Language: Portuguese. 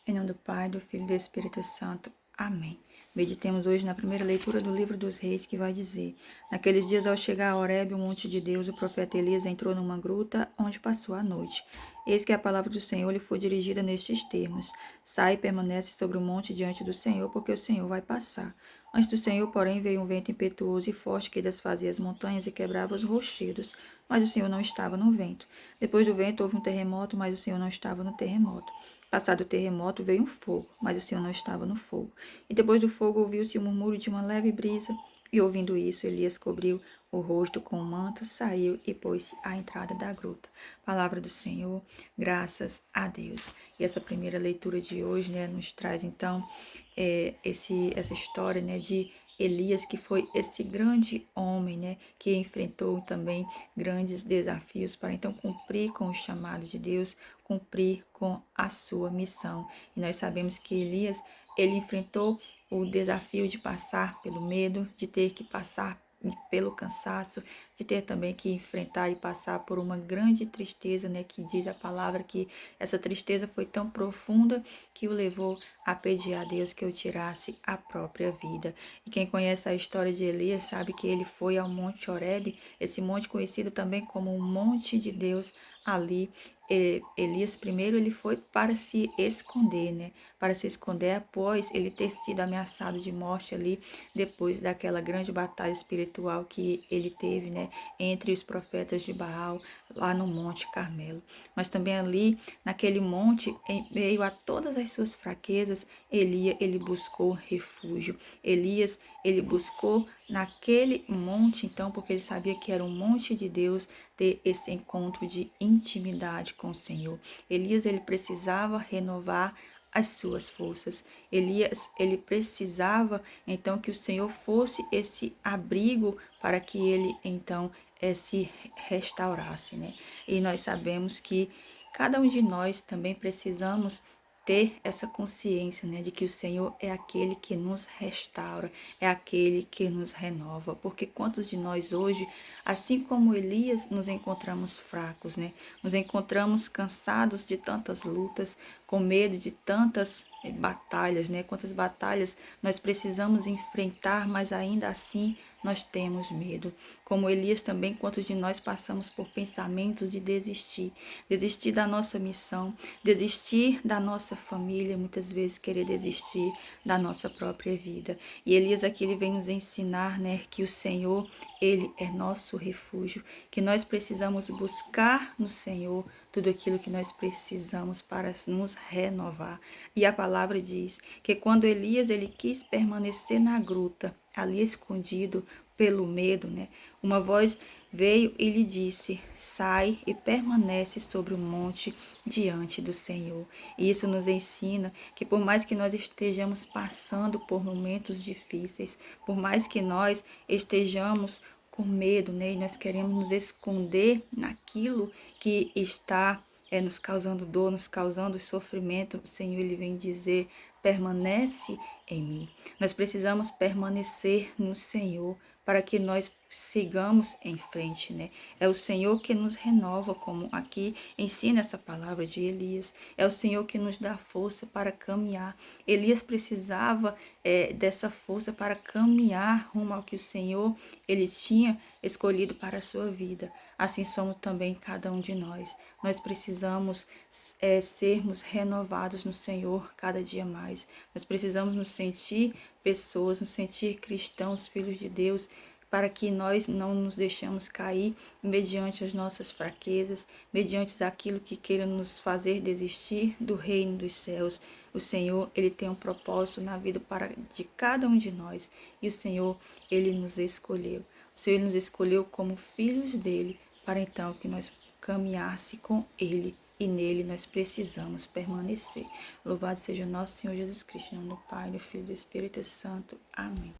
Em nome do Pai, do Filho e do Espírito Santo. Amém. Meditemos hoje na primeira leitura do livro dos Reis, que vai dizer: Naqueles dias, ao chegar a Horebe, o monte de Deus, o profeta Elias entrou numa gruta, onde passou a noite. Eis que a palavra do Senhor lhe foi dirigida nestes termos: Sai e permanece sobre o monte diante do Senhor, porque o Senhor vai passar. Antes do Senhor, porém, veio um vento impetuoso e forte que desfazia as montanhas e quebrava os rochedos, mas o Senhor não estava no vento. Depois do vento houve um terremoto, mas o Senhor não estava no terremoto. Passado o terremoto, veio um fogo, mas o Senhor não estava no fogo. E depois do fogo ouviu-se o murmúrio de uma leve brisa, e ouvindo isso, Elias cobriu o rosto com o manto, saiu e pôs-se à entrada da gruta. Palavra do Senhor, graças a Deus. E essa primeira leitura de hoje, nos traz então essa história, de Elias, que foi esse grande homem, que enfrentou também grandes desafios para então cumprir com o chamado de Deus, cumprir com a sua missão. E nós sabemos que Elias, ele enfrentou o desafio de passar pelo medo, de ter que passar pelo cansaço, de ter também que enfrentar e passar por uma grande tristeza, que diz a palavra que essa tristeza foi tão profunda que o levou a pedir a Deus que o tirasse a própria vida. E quem conhece a história de Elias sabe que ele foi ao Monte Horebe, esse monte conhecido também como o Monte de Deus. Ali, Elias primeiro ele foi para se esconder, para se esconder após ele ter sido ameaçado de morte ali, depois daquela grande batalha espiritual que ele teve, entre os profetas de Baal, lá no Monte Carmelo. Mas também ali, naquele monte, em meio a todas as suas fraquezas, ele buscou refúgio. Elias, ele buscou naquele monte, então, porque ele sabia que era um monte de Deus, ter esse encontro de intimidade com o Senhor. Elias, ele precisava renovar as suas forças. Elias, ele precisava, então, que o Senhor fosse esse abrigo para que ele, então, se restaurasse, E nós sabemos que cada um de nós também precisamos ter essa consciência, de que o Senhor é aquele que nos restaura, é aquele que nos renova, porque quantos de nós hoje, assim como Elias, nos encontramos fracos, Nos encontramos cansados de tantas lutas, com medo de tantas batalhas, Quantas batalhas nós precisamos enfrentar, mas ainda assim nós temos medo. Como Elias também, quantos de nós passamos por pensamentos de desistir da nossa missão, desistir da nossa família, muitas vezes querer desistir da nossa própria vida. E Elias aqui ele vem nos ensinar, que o Senhor, ele é nosso refúgio, que nós precisamos buscar no Senhor tudo aquilo que nós precisamos para nos renovar. E a palavra diz que quando Elias ele quis permanecer na gruta, ali escondido pelo medo, uma voz veio e lhe disse: sai e permanece sobre o monte diante do Senhor. E isso nos ensina que por mais que nós estejamos passando por momentos difíceis, por mais que nós estejamos com medo, e nós queremos nos esconder naquilo que está nos causando dor, nos causando sofrimento, o Senhor ele vem dizer: permanece em mim. Nós precisamos permanecer no Senhor para que nós sigamos em frente, É o Senhor que nos renova, como aqui ensina essa palavra de Elias. É o Senhor que nos dá força para caminhar. Elias precisava dessa força para caminhar rumo ao que o Senhor ele tinha escolhido para a sua vida. Assim somos também cada um de nós. Nós precisamos sermos renovados no Senhor cada dia mais. Nós precisamos nos sentir pessoas, nos sentir cristãos, filhos de Deus, para que nós não nos deixemos cair mediante as nossas fraquezas, mediante aquilo que queira nos fazer desistir do reino dos céus. O Senhor, ele tem um propósito na vida de cada um de nós. E o Senhor, ele nos escolheu. O Senhor nos escolheu como filhos dele, para então que nós caminhasse com ele. E nele nós precisamos permanecer. Louvado seja o nosso Senhor Jesus Cristo, em nome do Pai, do Filho e do Espírito Santo. Amém.